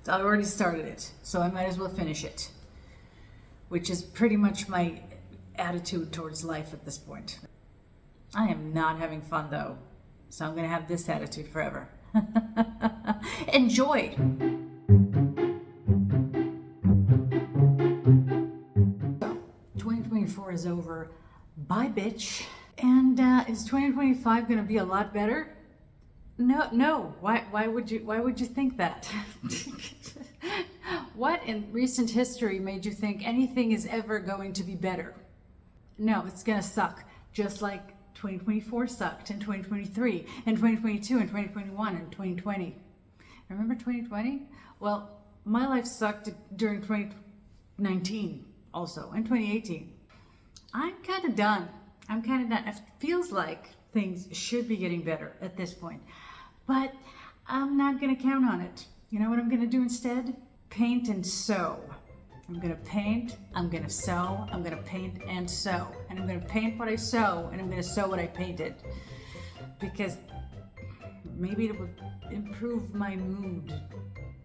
I already started it, so I might as well finish it, which is pretty much my attitude towards life at this point. I am not having fun though, so I'm going to have this attitude forever. Enjoy! 2024 is over. Bye, bitch. And is 2025 going to be a lot better? No. Why would you think that? What in recent history made you think anything is ever going to be better? No, it's going to suck. Just like 2024 sucked, and 2023, and 2022, and 2021, and 2020. Remember 2020? Well, my life sucked during 2019 also, and 2018. I'm kind of done. It feels like things should be getting better at this point, but I'm not going to count on it. You know what I'm going to do instead? Paint and sew. I'm going to paint, I'm going to sew, I'm going to paint and sew. And I'm going to paint what I sew, and I'm going to sew what I painted. Because maybe it would improve my mood.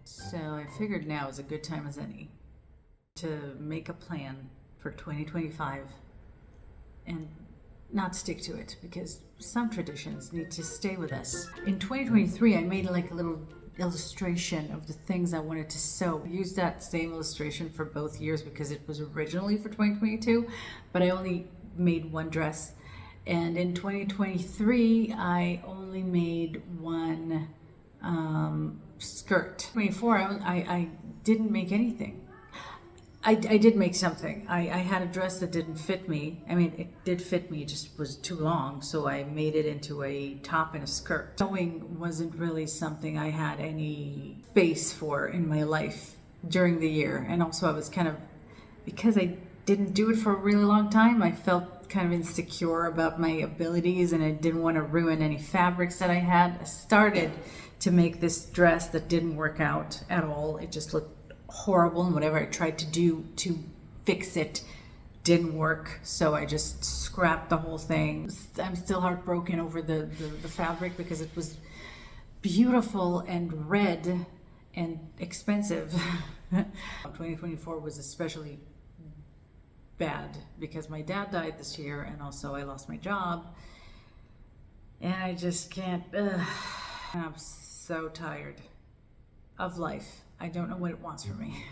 So I figured now is a good time as any to make a plan for 2025 and not stick to it, because some traditions need to stay with us. In 2023, I made like a little illustration of the things I wanted to sew. I used that same illustration for both years because it was originally for 2022, but I only made one dress. And in 2023, I only made one skirt. 24, I didn't make anything. I did make something. I had a dress that didn't fit me. I mean, it did fit me, it just was too long, so I made it into a top and a skirt. Sewing wasn't really something I had any space for in my life during the year. And also I was because I didn't do it for a really long time, I felt kind of insecure about my abilities, and I didn't want to ruin any fabrics that I had. I started to make this dress that didn't work out at all. It just looked horrible, and whatever I tried to do to fix it didn't work, so I just scrapped the whole thing. I'm still heartbroken over the fabric because it was beautiful and red and expensive. 2024 was especially bad because my dad died this year, and also I lost my job, and I just can't. I'm so tired of life. I don't know what it wants from me.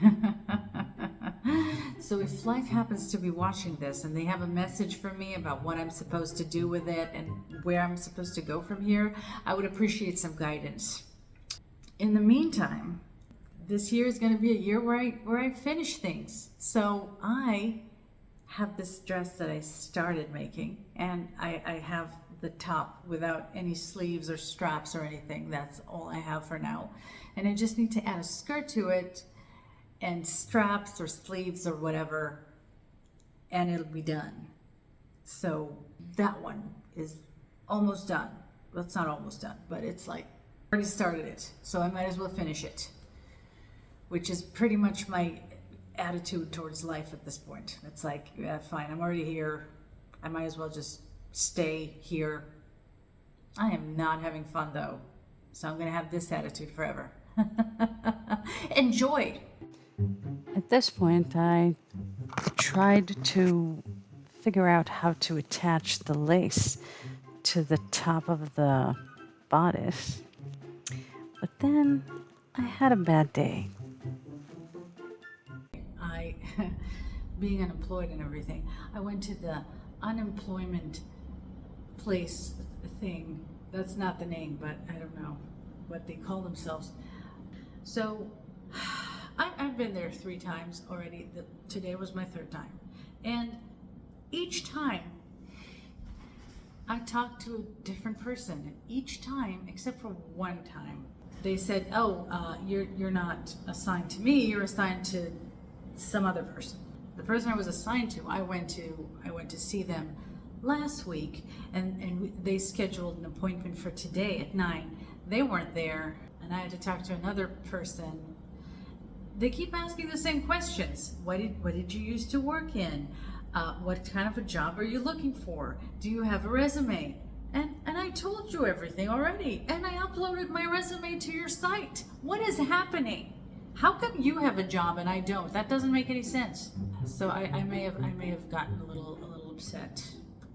So if life happens to be watching this and they have a message for me about what I'm supposed to do with it and where I'm supposed to go from here, I would appreciate some guidance. In the meantime, this year is going to be a year where I finish things. So I have this dress that I started making, and I have the top without any sleeves or straps or anything. That's all I have for now. And I just need to add a skirt to it and straps or sleeves or whatever, and it'll be done. So that one is almost done. Well, it's not almost done, but it's like, I already started it, so I might as well finish it, which is pretty much my attitude towards life at this point. It's like, yeah, fine, I'm already here. I might as well just stay here. I am not having fun though, so I'm going to have this attitude forever. Enjoy! At this point, I tried to figure out how to attach the lace to the top of the bodice, but then I had a bad day. Being unemployed and everything, I went to the unemployment place thing. That's not the name, but I don't know what they call themselves. So I've been there 3 times already. Today was my 3rd time. And each time I talked to a different person. And each time, except for one time, they said, you're not assigned to me, you're assigned to some other person. The person I was assigned to, I went to see them last week, and they scheduled an appointment for today at 9. They weren't there, and I had to talk to another person. They keep asking the same questions. What did you used to work in? What kind of a job are you looking for? Do you have a resume? And I told you everything already, and I uploaded my resume to your site. What is happening? How come you have a job and I don't? That doesn't make any sense. So I may have gotten a little upset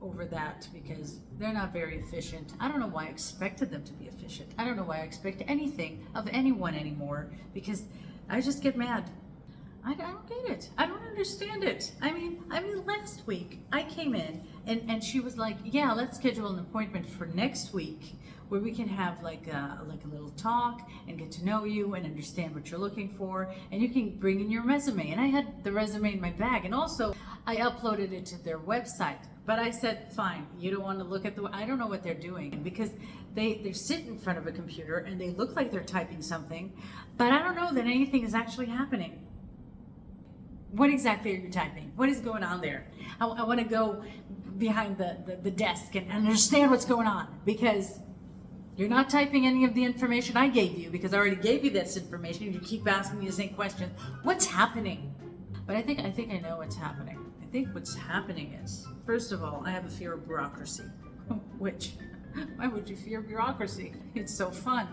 over that because they're not very efficient. I don't know why I expected them to be efficient. I don't know why I expect anything of anyone anymore because I just get mad. I don't get it. I don't understand it. I mean, last week I came in and she was like, yeah, let's schedule an appointment for next week where we can have like a little talk and get to know you and understand what you're looking for, and you can bring in your resume. And I had the resume in my bag, and also I uploaded it to their website. But I said, fine, you don't want to look at I don't know what they're doing, because they sit in front of a computer and they look like they're typing something, but I don't know that anything is actually happening. What exactly are you typing? What is going on there? I want to go behind the desk and understand what's going on, because you're not typing any of the information I gave you, because I already gave you this information and you keep asking me the same question. What's happening? But I think I know what's happening. I think what's happening is, first of all, I have a fear of bureaucracy. Which, why would you fear bureaucracy? It's so fun.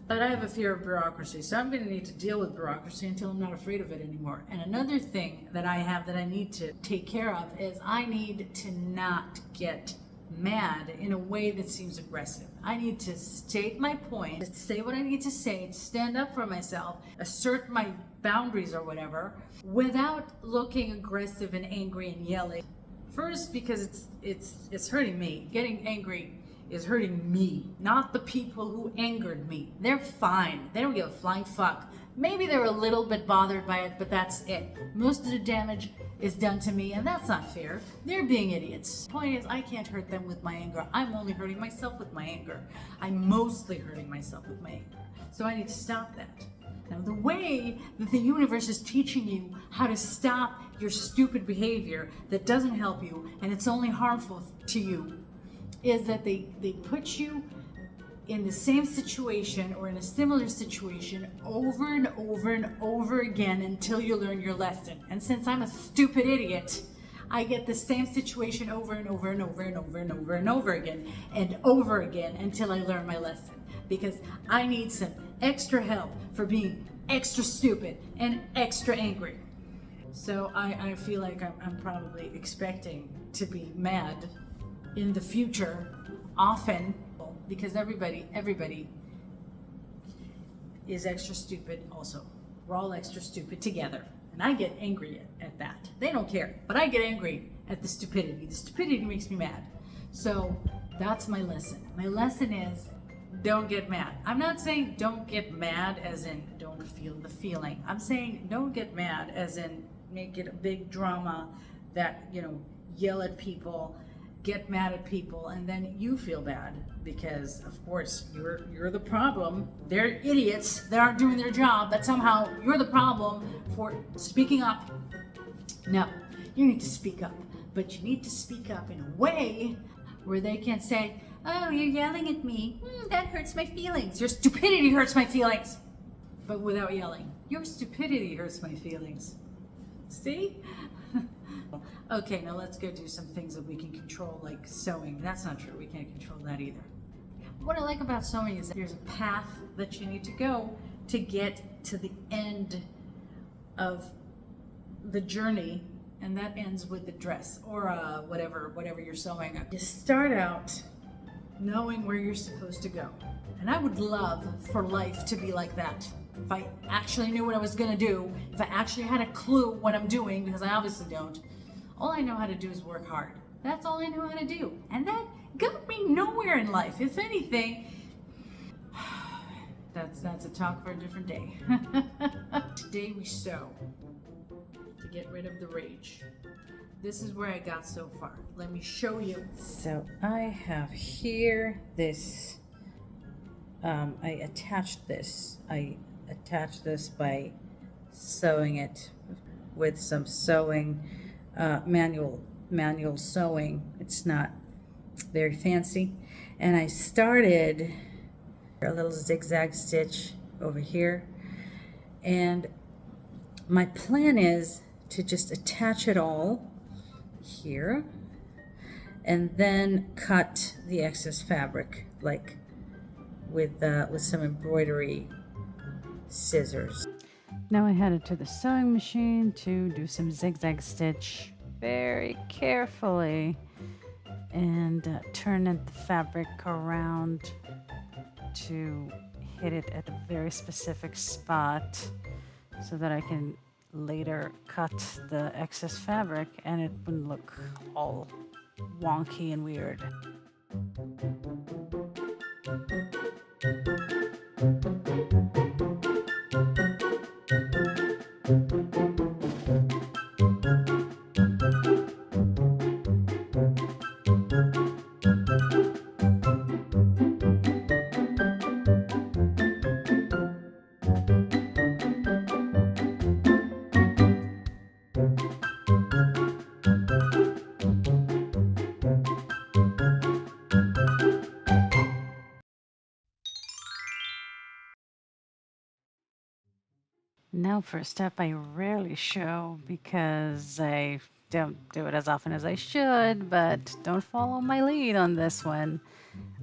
But I have a fear of bureaucracy, so I'm going to need to deal with bureaucracy until I'm not afraid of it anymore. And another thing that I have that I need to take care of is I need to not get mad in a way that seems aggressive. I need to state my point, to say what I need to say, to stand up for myself, assert my boundaries or whatever, without looking aggressive and angry and yelling. First, because it's hurting me. Getting angry is hurting me, not the people who angered me. They're fine. They don't give a flying fuck. Maybe they're a little bit bothered by it, but that's it. Most of the damage is done to me, and that's not fair. They're being idiots. The point is, I can't hurt them with my anger. I'm only hurting myself with my anger. I'm mostly hurting myself with my anger. So I need to stop that. Now, the way that the universe is teaching you how to stop your stupid behavior that doesn't help you and it's only harmful to you is that they put you in the same situation or in a similar situation over and over and over again until you learn your lesson. And since I'm a stupid idiot, I get the same situation over and over and over and over and over and over again and over again until I learn my lesson. Because I need some extra help for being extra stupid and extra angry. So I feel like I'm probably expecting to be mad in the future often, because everybody is extra stupid also. We're all extra stupid together. And I get angry at that. They don't care, but I get angry at the stupidity. The stupidity makes me mad. So that's my lesson. My lesson is, don't get mad. I'm not saying don't get mad as in don't feel the feeling. I'm saying don't get mad as in make it a big drama that, yell at people, get mad at people, and then you feel bad because, of course, you're the problem. They're idiots. They aren't doing their job, but somehow you're the problem for speaking up. No, you need to speak up, but you need to speak up in a way where they can say, oh, you're yelling at me. That hurts my feelings. Your stupidity hurts my feelings. But without yelling. Your stupidity hurts my feelings. See? Okay, now let's go do some things that we can control, like sewing. That's not true. We can't control that either. What I like about sewing is that there's a path that you need to go to get to the end of the journey, and that ends with the dress or whatever you're sewing. You start out knowing where you're supposed to go. And I would love for life to be like that. If I actually knew what I was gonna do, if I actually had a clue what I'm doing, because I obviously don't, all I know how to do is work hard. That's all I know how to do. And that got me nowhere in life. If anything, that's a talk for a different day. Today we sew to get rid of the rage. This is where I got so far. Let me show you. So I have here this, I attached this by sewing it with some sewing, manual sewing. It's not very fancy. And I started a little zigzag stitch over here. And my plan is to just attach it all here and then cut the excess fabric, like with some embroidery scissors. Now I headed to the sewing machine to do some zigzag stitch very carefully and turn the fabric around to hit it at a very specific spot so that I can later cut the excess fabric and it wouldn't look all wonky and weird. Now for a step I rarely show because I don't do it as often as I should, but don't follow my lead on this one.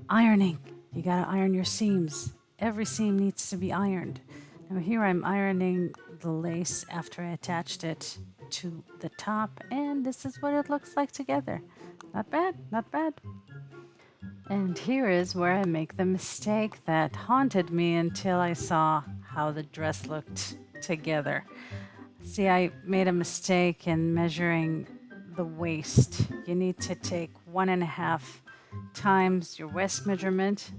Ironing. You gotta iron your seams. Every seam needs to be ironed. Now here I'm ironing the lace after I attached it to the top, and this is what it looks like together. Not bad, not bad. And here is where I make the mistake that haunted me until I saw how the dress looked together. See, I made a mistake in measuring the waist. You need to take 1.5 times your waist measurement,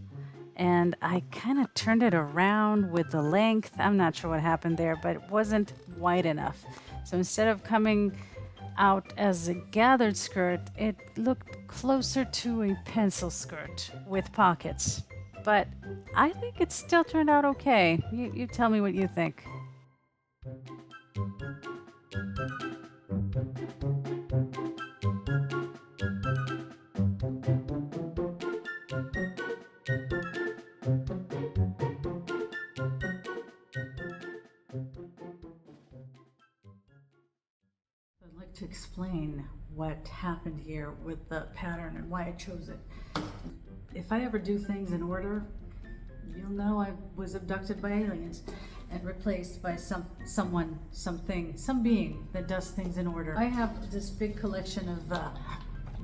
and I kind of turned it around with the length. I'm not sure what happened there, but it wasn't wide enough. So instead of coming out as a gathered skirt, it looked closer to a pencil skirt with pockets. But I think it still turned out okay. You tell me what you think. I'd like to explain what happened here with the pattern and why I chose it. If I ever do things in order, you'll know I was abducted by aliens and replaced by someone, something, some being that does things in order. I have this big collection of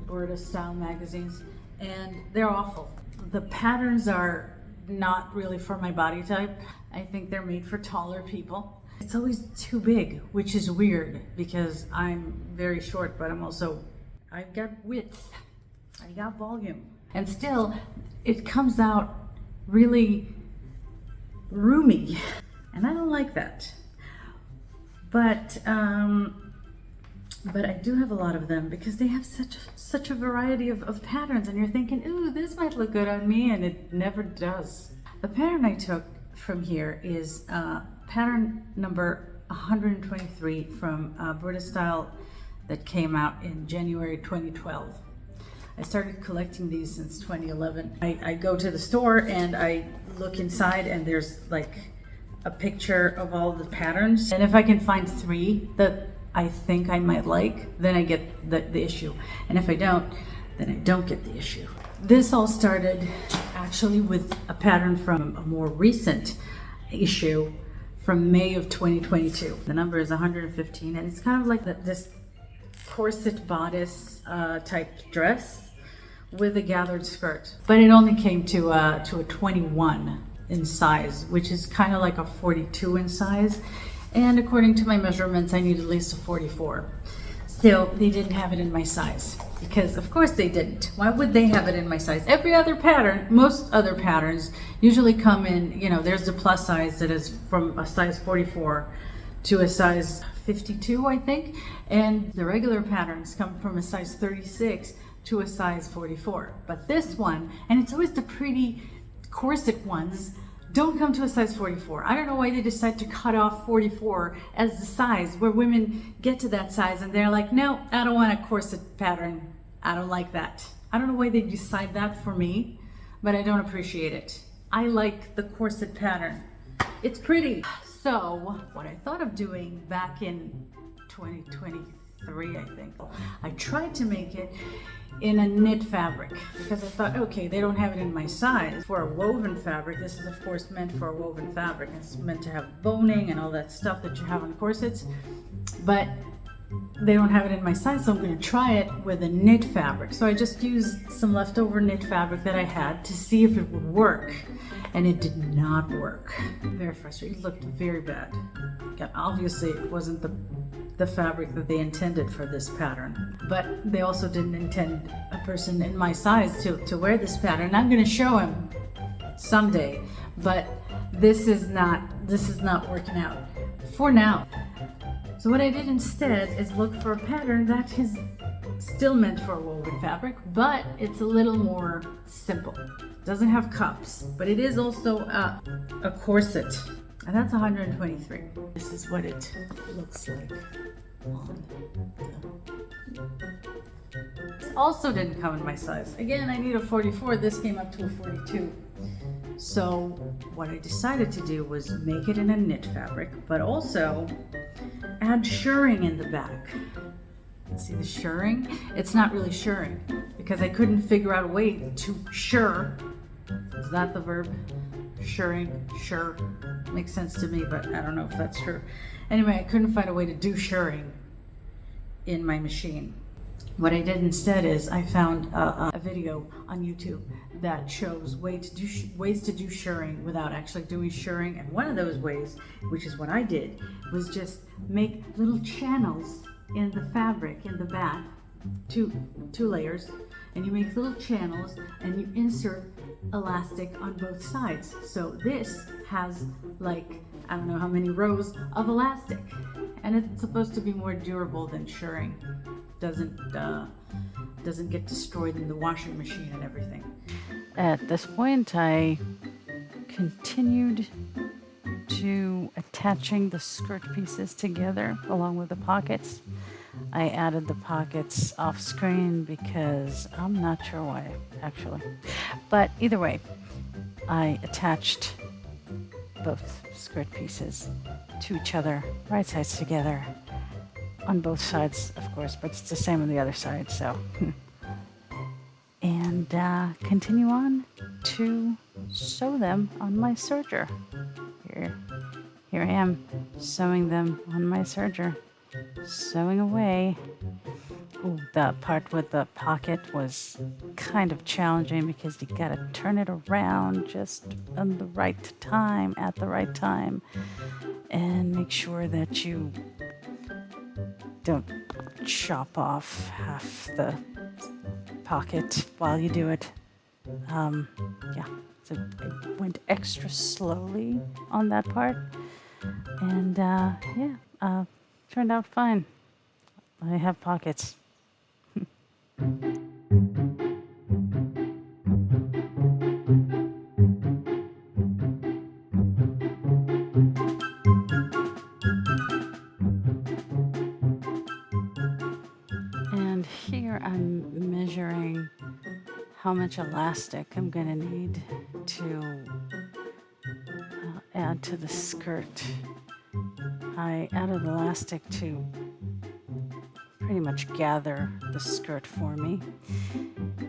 Burdastyle magazines, and they're awful. The patterns are not really for my body type. I think they're made for taller people. It's always too big, which is weird because I'm very short, but I've got width, I got volume. And still, it comes out really roomy, and I don't like that. But I do have a lot of them because they have such a variety of patterns, and you're thinking, ooh, this might look good on me, and it never does. The pattern I took from here is pattern number 123 from Burdastyle that came out in January 2012. I started collecting these since 2011. I go to the store and I look inside, and there's like a picture of all the patterns. And if I can find 3 that I think I might like, then I get the issue. And if I don't, then I don't get the issue. This all started actually with a pattern from a more recent issue from May of 2022. The number is 115, and it's kind of like this corset bodice type dress with a gathered skirt. But it only came to a 21 in size, which is kind of like a 42 in size. And according to my measurements, I need at least a 44. Still, they didn't have it in my size, because of course they didn't. Why would they have it in my size? Every other pattern, most other patterns usually come in, there's the plus size that is from a size 44 to a size 52, I think. And the regular patterns come from a size 36 to a size 44. But this one, and it's always the pretty corset ones, don't come to a size 44. I don't know why they decide to cut off 44 as the size where women get to that size and they're like, no, I don't want a corset pattern. I don't like that. I don't know why they decide that for me, but I don't appreciate it. I like the corset pattern. It's pretty. So what I thought of doing back in 2023 3, I think. I tried to make it in a knit fabric because I thought, okay, they don't have it in my size. For a woven fabric, this is of course meant for a woven fabric. It's meant to have boning and all that stuff that you have on corsets, but they don't have it in my size, so I'm going to try it with a knit fabric. So I just used some leftover knit fabric that I had to see if it would work, and it did not work. Very frustrating. It looked very bad. Obviously it wasn't the fabric that they intended for this pattern, but they also didn't intend a person in my size to wear this pattern. I'm going to show him someday, but this is not working out for now. So what I did instead is look for a pattern that is still meant for a woven fabric, but it's a little more simple. It doesn't have cups, but it is also a corset, and that's 123. This is what it looks like on This also didn't come in my size. Again, I need a 44. This came up to a 42. So what I decided to do was make it in a knit fabric, but also add shirring in the back. See the shirring? It's not really shirring because I couldn't figure out a way to shirr. Is that the verb? Shirring, shirr. Makes sense to me, but I don't know if that's true. Anyway, I couldn't find a way to do shirring in my machine. What I did instead is I found a video on YouTube that shows ways to do shirring without actually doing shirring. And one of those ways, which is what I did, was just make little channels in the fabric in the back, two layers, and you make little channels and you insert elastic on both sides. So this has like, I don't know how many rows of elastic, and it's supposed to be more durable than shirring. Doesn't get destroyed in the washing machine and everything. At this point, I continued to attaching the skirt pieces together along with the pockets. I added the pockets off screen because I'm not sure why, actually. But either way, I attached both skirt pieces to each other, right sides together, on both sides, of course, but it's the same on the other side, so. And continue on to sew them on my serger. Here I am, sewing them on my serger. Sewing away. Ooh, the part with the pocket was kind of challenging because you gotta turn it around just on the right time, at the right time, and make sure that you don't chop off half the pocket while you do it. Yeah, so I went extra slowly on that part, and turned out fine. I have pockets. And here I'm measuring how much elastic I'm gonna need to add to the skirt. I added elastic to pretty much gather the skirt for me.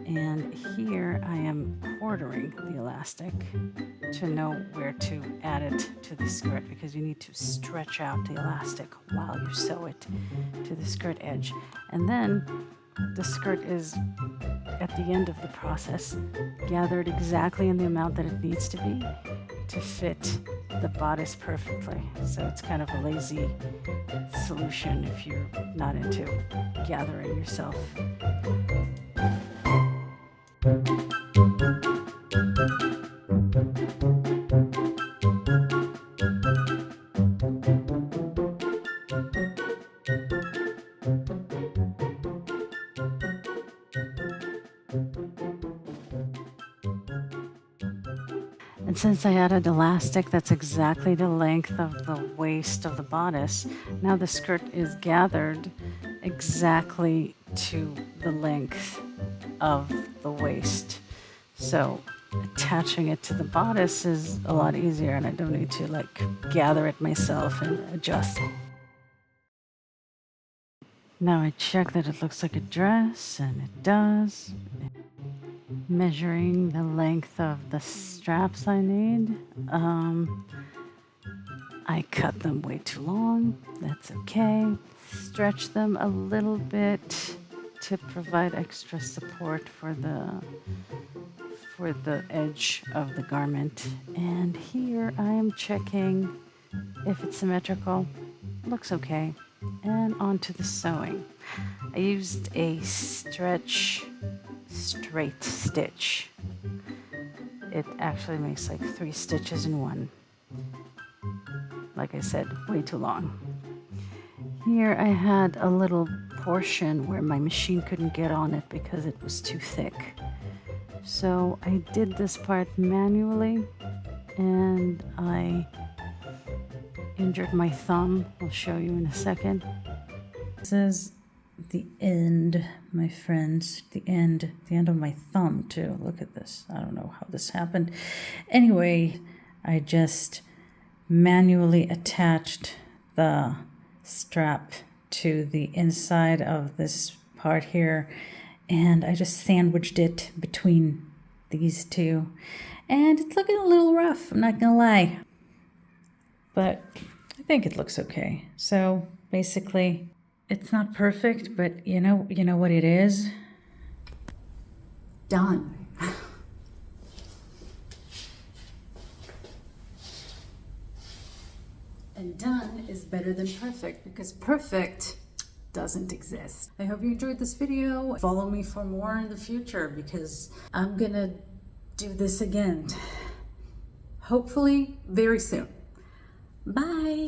And here I am quartering the elastic to know where to add it to the skirt, because you need to stretch out the elastic while you sew it to the skirt edge. And then the skirt is at the end of the process gathered exactly in the amount that it needs to be to fit the bodice perfectly. So it's kind of a lazy solution if you're not into gathering yourself. And since I added elastic, that's exactly the length of the waist of the bodice. Now the skirt is gathered exactly to the length of the waist. So attaching it to the bodice is a lot easier, and I don't need to like gather it myself and adjust. Now I check that it looks like a dress, and it does. Measuring the length of the straps I need. I cut them way too long. That's okay. Stretch them a little bit to provide extra support for the edge of the garment. And here I am checking if it's symmetrical. Looks okay. And onto the sewing. I used a stretch straight stitch. It actually makes like 3 stitches in one. Like I said, way too long. Here I had a little portion where my machine couldn't get on it because it was too thick. So I did this part manually, and I injured my thumb. I'll show you in a second. This is the end, my friends, the end of my thumb too. Look at this. I don't know how this happened. Anyway, I just manually attached the strap to the inside of this part here, and I just sandwiched it between these two, and it's looking a little rough, I'm not gonna lie, but I think it looks okay. So basically, it's not perfect, but you know what it is? Done. And done is better than perfect, because perfect doesn't exist. I hope you enjoyed this video. Follow me for more in the future, because I'm gonna do this again. Hopefully very soon. Bye.